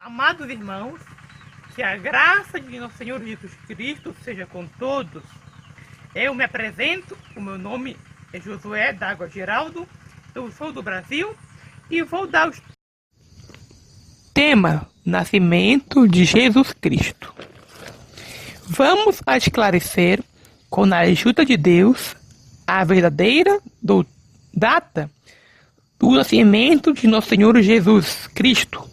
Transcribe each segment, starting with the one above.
Amados irmãos, que a graça de nosso Senhor Jesus Cristo seja com todos. Eu me apresento, o meu nome é Josué D'Água Geraldo, eu sou do Brasil e vou dar o tema Nascimento de Jesus Cristo. Vamos a esclarecer, com a ajuda de Deus, a verdadeira data do nascimento de nosso Senhor Jesus Cristo.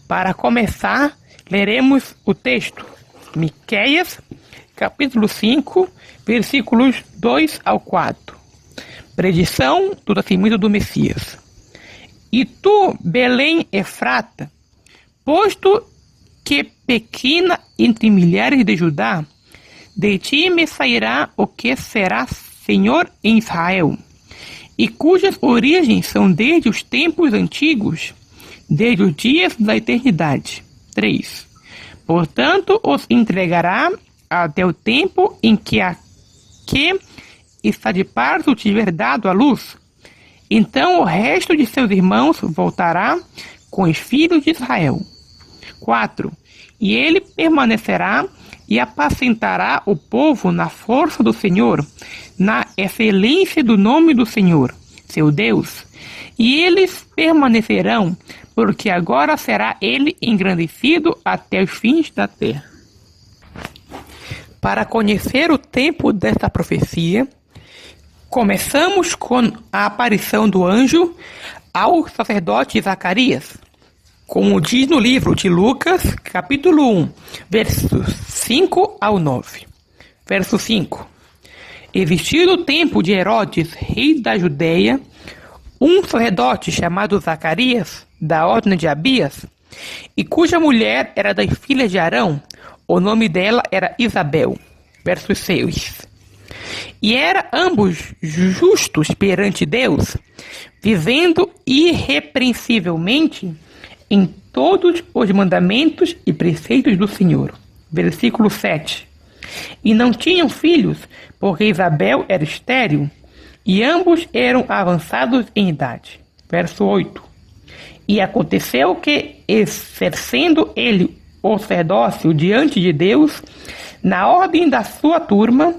Para começar, leremos o texto, Miqueias, capítulo 5, versículos 2 ao 4. Predição do nascimento do Messias. E tu, Belém Efrata, posto que pequena entre milhares de Judá, de ti me sairá o que será Senhor em Israel, e cujas origens são desde os tempos antigos, desde os dias da eternidade. 3. Portanto, os entregará até o tempo em que está de parto tiver dado à luz. Então o resto de seus irmãos voltará com os filhos de Israel. 4. E ele permanecerá e apacentará o povo na força do Senhor, na excelência do nome do Senhor, seu Deus. E eles permanecerão, porque agora será ele engrandecido até os fins da terra. Para conhecer o tempo desta profecia, começamos com a aparição do anjo ao sacerdote Zacarias, como diz no livro de Lucas, capítulo 1, versos 5 ao 9. Verso 5. Existindo o tempo de Herodes, rei da Judeia, um sacerdote chamado Zacarias, da ordem de Abias, e cuja mulher era das filhas de Arão, o nome dela era Isabel. Verso 6. E eram ambos justos perante Deus, vivendo irrepreensivelmente em todos os mandamentos e preceitos do Senhor. Versículo 7. E não tinham filhos, porque Isabel era estéril, e ambos eram avançados em idade. Verso 8. E aconteceu que, exercendo ele o sacerdócio diante de Deus, na ordem da sua turma,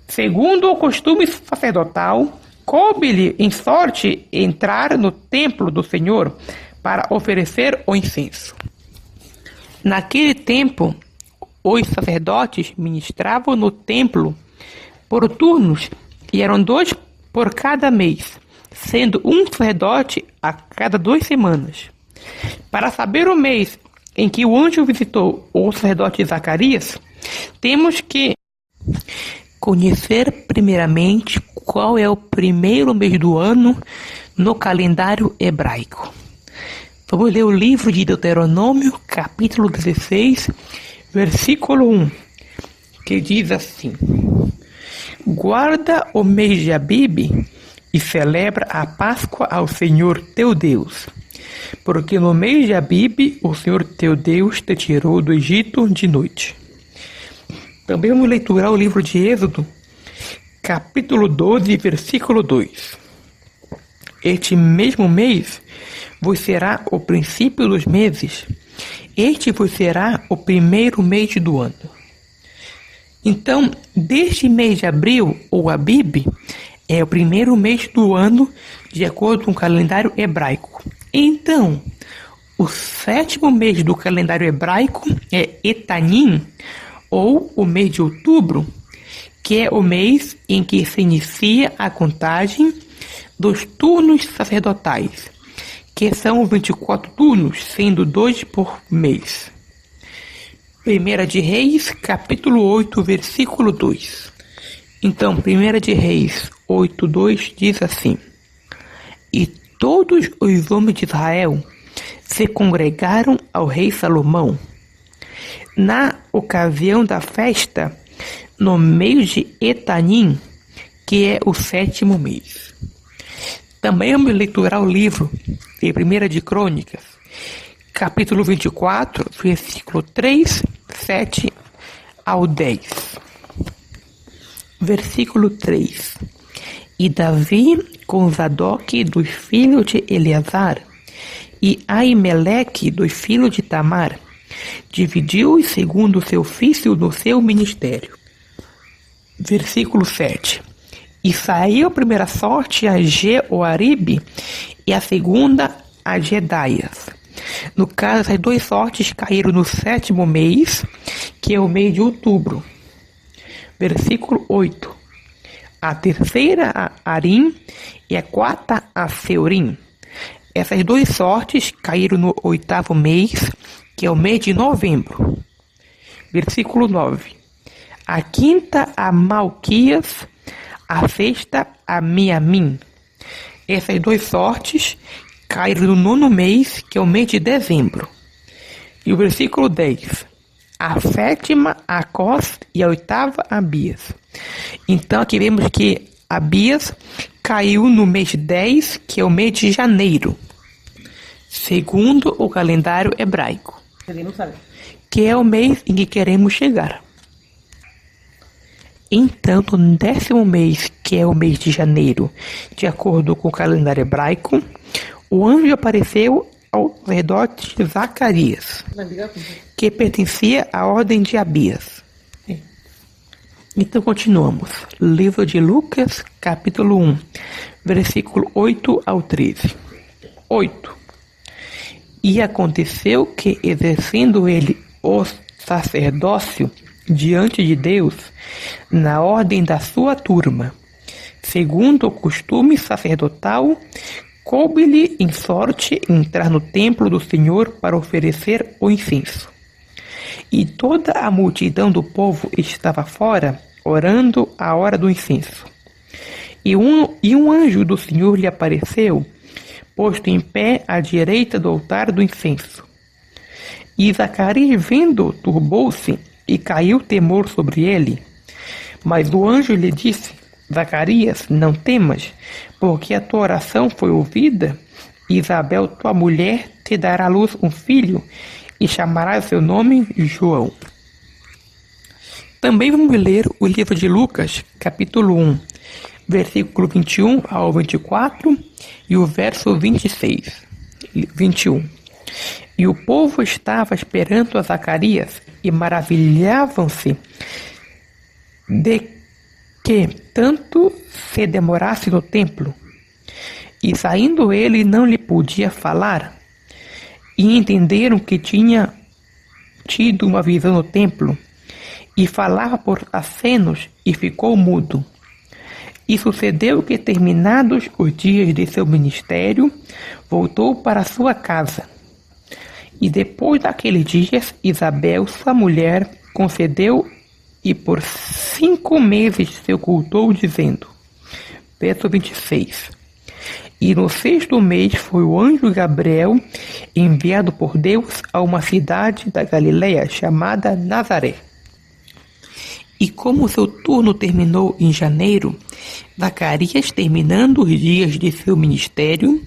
segundo o costume sacerdotal, coube-lhe em sorte entrar no templo do Senhor para oferecer o incenso. Naquele tempo, os sacerdotes ministravam no templo por turnos, e eram 2 por cada mês, sendo um sacerdote a cada 2 semanas. Para saber o mês em que o anjo visitou o sacerdote Zacarias, temos que conhecer primeiramente qual é o primeiro mês do ano no calendário hebraico. Vamos ler o livro de Deuteronômio, capítulo 16, versículo 1, que diz assim: Guarda o mês de Abibe e celebra a Páscoa ao Senhor teu Deus, porque no mês de Abibe o Senhor teu Deus te tirou do Egito de noite. Também vamos leiturar o livro de Êxodo, capítulo 12, versículo 2. Este mesmo mês vos será o princípio dos meses, este vos será o primeiro mês do ano. Então, deste mês de abril, ou Abibe, é o primeiro mês do ano, de acordo com o calendário hebraico. Então, o 7º mês do calendário hebraico é Etanim, ou o mês de outubro, que é o mês em que se inicia a contagem dos turnos sacerdotais, que são 24 turnos, sendo 2 por mês. 1 de Reis, capítulo 8, versículo 2. Então, 1 de Reis 8, 2 diz assim: E todos os homens de Israel se congregaram ao rei Salomão, na ocasião da festa, no mês de Etanim, que é o 7º mês. Também vamos leiturar o livro de 1 de Crônicas, capítulo 24, versículo 3, 7 ao 10. Versículo 3. E Davi, com Zadok dos filhos de Eleazar, E Aimeleque, dos filhos de Tamar, dividiu-os segundo o seu ofício no seu ministério. Versículo 7. E saiu a primeira sorte a Jeoaribe e a segunda a Jedaias. No caso, essas duas sortes caíram no 7º mês, que é o mês de outubro. Versículo 8. A terceira a Arim e a quarta a Seurim. Essas duas sortes caíram no 8º mês, que é o mês de novembro. Versículo 9. A quinta a Malquias, a sexta a Miamim. Essas duas sortes caíram no 9º mês, que é o mês de dezembro. E o versículo 10. A sétima a Cós e a oitava a Abias. Então aqui vemos que Abias caiu no mês 10, que é o mês de janeiro, segundo o calendário hebraico, que é o mês em que queremos chegar. Então, no 10º mês, que é o mês de janeiro, de acordo com o calendário hebraico, o anjo apareceu ao sacerdote Zacarias, que pertencia à ordem de Abias. Então, continuamos. Livro de Lucas, capítulo 1, versículo 8 ao 13. 8. E aconteceu que, exercendo ele o sacerdócio diante de Deus, na ordem da sua turma, segundo o costume sacerdotal, coube-lhe em sorte entrar no templo do Senhor para oferecer o incenso. E toda a multidão do povo estava fora, orando à hora do incenso. E um anjo do Senhor lhe apareceu, posto em pé à direita do altar do incenso. E Zacarias, vendo, turbou-se, e caiu temor sobre ele. Mas o anjo lhe disse: Zacarias, não temas, porque a tua oração foi ouvida. Isabel, tua mulher, te dará à luz um filho, e chamarás seu nome João. Também vamos ler o livro de Lucas, capítulo 1, versículo 21 ao 24 e o verso 21. E o povo estava esperando a Zacarias e maravilhavam-se de que tanto se demorasse no templo. E saindo ele não lhe podia falar. E entenderam que tinha tido uma visão no templo. E falava por acenos e ficou mudo. E sucedeu que, terminados os dias de seu ministério, voltou para sua casa. E depois daqueles dias, Isabel, sua mulher, concedeu e por 5 meses se ocultou, dizendo, verso 26, e no 6º mês foi o anjo Gabriel enviado por Deus a uma cidade da Galileia chamada Nazaré. E como seu turno terminou em janeiro, Zacarias, terminando os dias de seu ministério,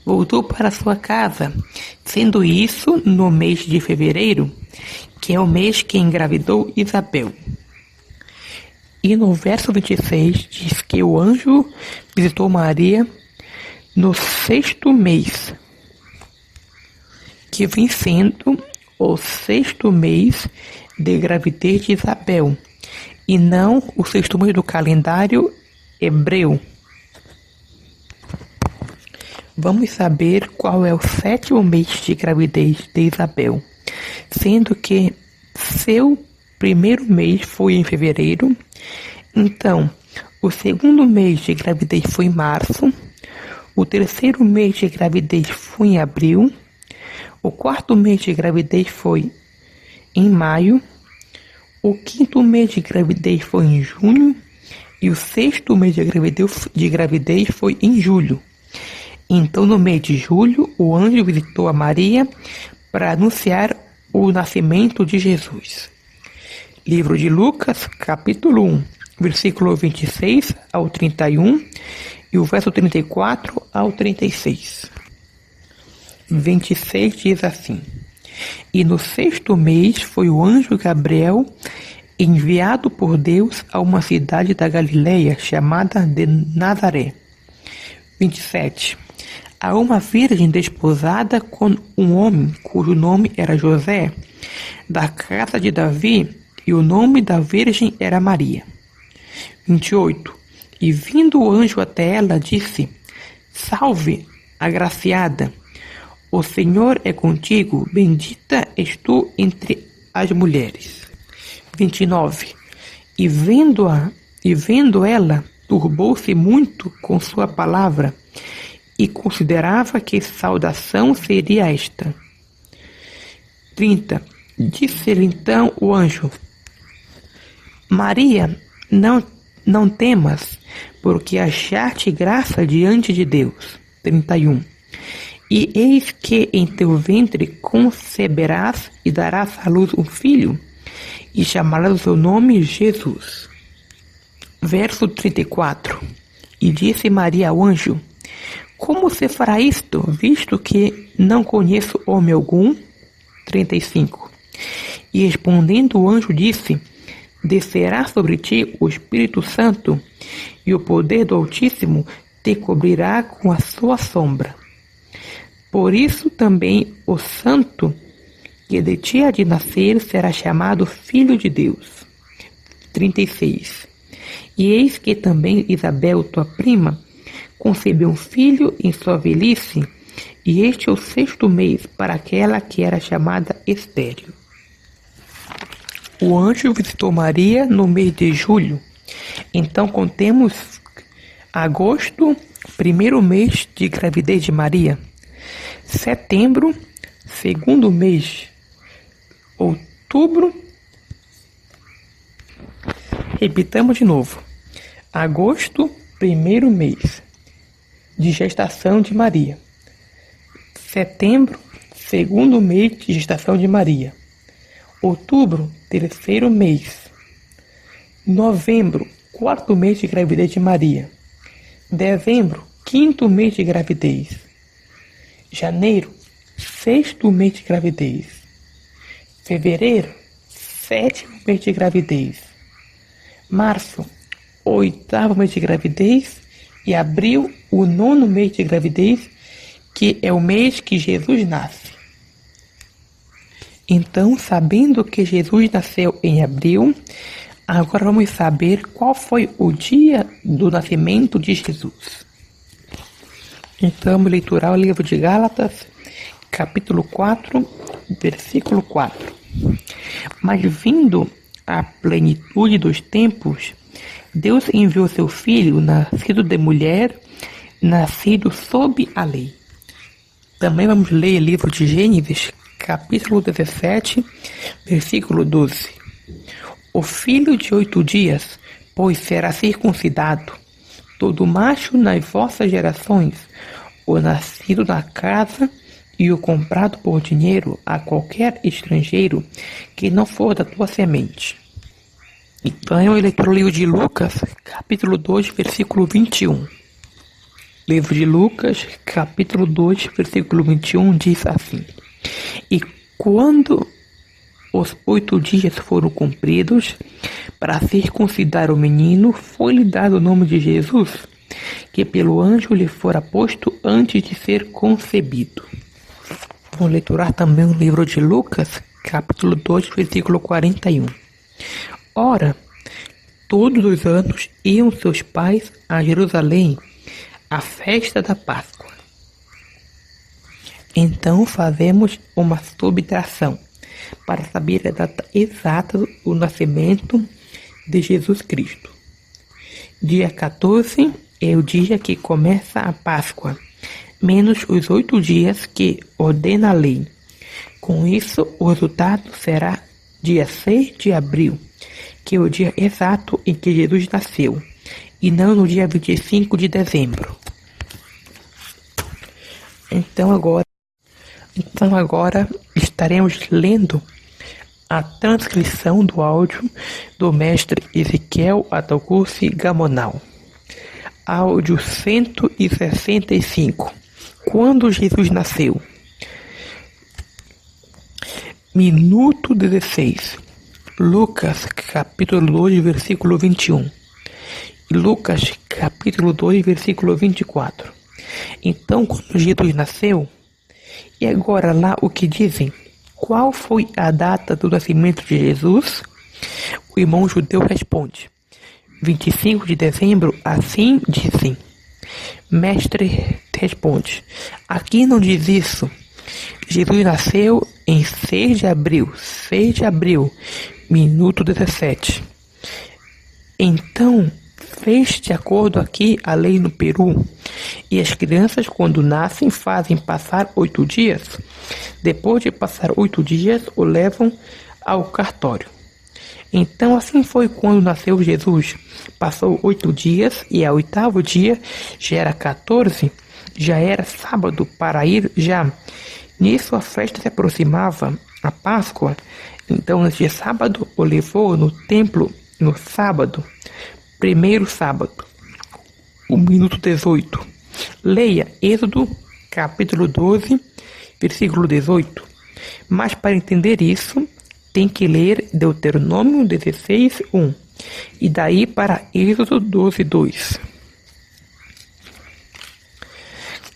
voltou para sua casa, sendo isso no mês de fevereiro, que é o mês que engravidou Isabel. E no verso 26 diz que o anjo visitou Maria no 6º mês, que vem sendo o 6º mês de gravidez de Isabel, e não o 6º mês do calendário hebreu. Vamos saber qual é o 7º mês de gravidez de Isabel, sendo que seu primeiro mês foi em fevereiro, então o 2º mês de gravidez foi em março, o 3º mês de gravidez foi em abril, o 4º mês de gravidez foi em maio, o 5º mês de gravidez foi em junho e o 6º mês de gravidez foi em julho. Então, no mês de julho, o anjo visitou a Maria para anunciar o nascimento de Jesus. Livro de Lucas, capítulo 1, versículo 26 ao 31 e o verso 34 ao 36. 26 diz assim: E no 6º mês foi o anjo Gabriel enviado por Deus a uma cidade da Galileia chamada de Nazaré. 27. a uma virgem desposada com um homem cujo nome era José, da casa de Davi, e o nome da virgem era Maria. 28. E vindo o anjo até ela, disse: Salve, agraciada, o Senhor é contigo, bendita és tu entre as mulheres. 29. E vendo ela, turbou-se muito com sua palavra, e considerava que saudação seria esta. 30. Disse-lhe então o anjo: Maria, não temas, porque achaste graça diante de Deus. 31. E eis que em teu ventre conceberás e darás à luz um filho, e chamarás o seu nome Jesus. Verso 34. E disse Maria ao anjo: Como se fará isto, visto que não conheço homem algum? 35. E respondendo o anjo disse: Descerá sobre ti o Espírito Santo, e o poder do Altíssimo te cobrirá com a sua sombra. Por isso também o santo que de ti há de nascer será chamado Filho de Deus. 36. E eis que também Isabel, tua prima, concebeu um filho em sua velhice, e este é o 6º mês para aquela que era chamada estéril. O anjo visitou Maria no mês de julho. Então contemos agosto, 1º mês de gravidez de Maria. Setembro, 2º mês. Outubro. Repitamos de novo. Agosto, 1º mês de gestação de Maria. Setembro, 2º mês de gestação de Maria. Outubro, 3º mês. Novembro, 4º mês de gravidez de Maria. Dezembro, 5º mês de gravidez. Janeiro, 6º mês de gravidez. Fevereiro, 7º mês de gravidez. Março, 8º mês de gravidez. E abril, o 9º mês de gravidez, que é o mês que Jesus nasce. Então, sabendo que Jesus nasceu em abril, agora vamos saber qual foi o dia do nascimento de Jesus. Então, vamos leiturar o livro de Gálatas, capítulo 4, versículo 4. Mas vindo a plenitude dos tempos, Deus enviou seu Filho, nascido de mulher, nascido sob a lei. Também vamos ler o livro de Gênesis, capítulo 17, versículo 12. O filho de 8 dias, pois será circuncidado, todo macho nas vossas gerações, o nascido na casa e o comprado por dinheiro a qualquer estrangeiro que não for da tua semente. Então eu leio o livro de Lucas, capítulo 2, versículo 21. Livro de Lucas, capítulo 2, versículo 21, diz assim: E quando os 8 dias foram cumpridos, para circuncidar o menino, foi-lhe dado o nome de Jesus, que pelo anjo lhe fora posto antes de ser concebido. Vamos leiturar também o livro de Lucas, capítulo 2, versículo 41. Ora, todos os anos iam seus pais a Jerusalém, à festa da Páscoa. Então fazemos uma subtração para saber a data exata do nascimento de Jesus Cristo. Dia 14 é o dia que começa a Páscoa, menos os 8 dias que ordena a lei. Com isso, o resultado será dia 6 de abril, que é o dia exato em que Jesus nasceu, e não no dia 25 de dezembro. Então agora estaremos lendo a transcrição do áudio do mestre Ezequiel Ataucursi Gamonal. Áudio 165. Quando Jesus nasceu. Minuto 16. Lucas, capítulo 2, versículo 21. Lucas, capítulo 2, versículo 24. Então, quando Jesus nasceu, e agora lá o que dizem? Qual foi a data do nascimento de Jesus? O irmão judeu responde: 25 de dezembro, assim dizem. Mestre responde: aqui não diz isso. Jesus nasceu em 6 de abril, minuto 17. Então, fez de acordo aqui a lei no Peru, e as crianças quando nascem fazem passar 8 dias. Depois de passar 8 dias, o levam ao cartório. Então assim foi quando nasceu Jesus. Passou 8 dias e ao 8º dia, já era 14, já era sábado para ir já. Nisso a festa se aproximava, a Páscoa. Então neste sábado o levou no templo no sábado, primeiro sábado, o minuto 18. Leia Êxodo capítulo 12, versículo 18. Mas para entender isso, tem que ler Deuteronômio 16, 1. E daí para Êxodo 12, 2.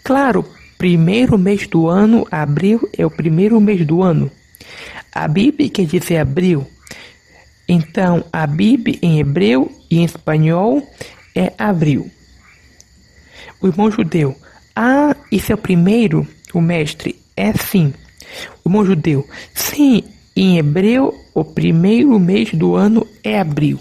Claro, primeiro mês do ano, abril é o primeiro mês do ano. Abib quer dizer abril. Então, Abib em hebreu e em espanhol é abril. O irmão judeu: ah, isso é o primeiro? O mestre: é sim. O irmão judeu: sim, em hebreu o primeiro mês do ano é abril.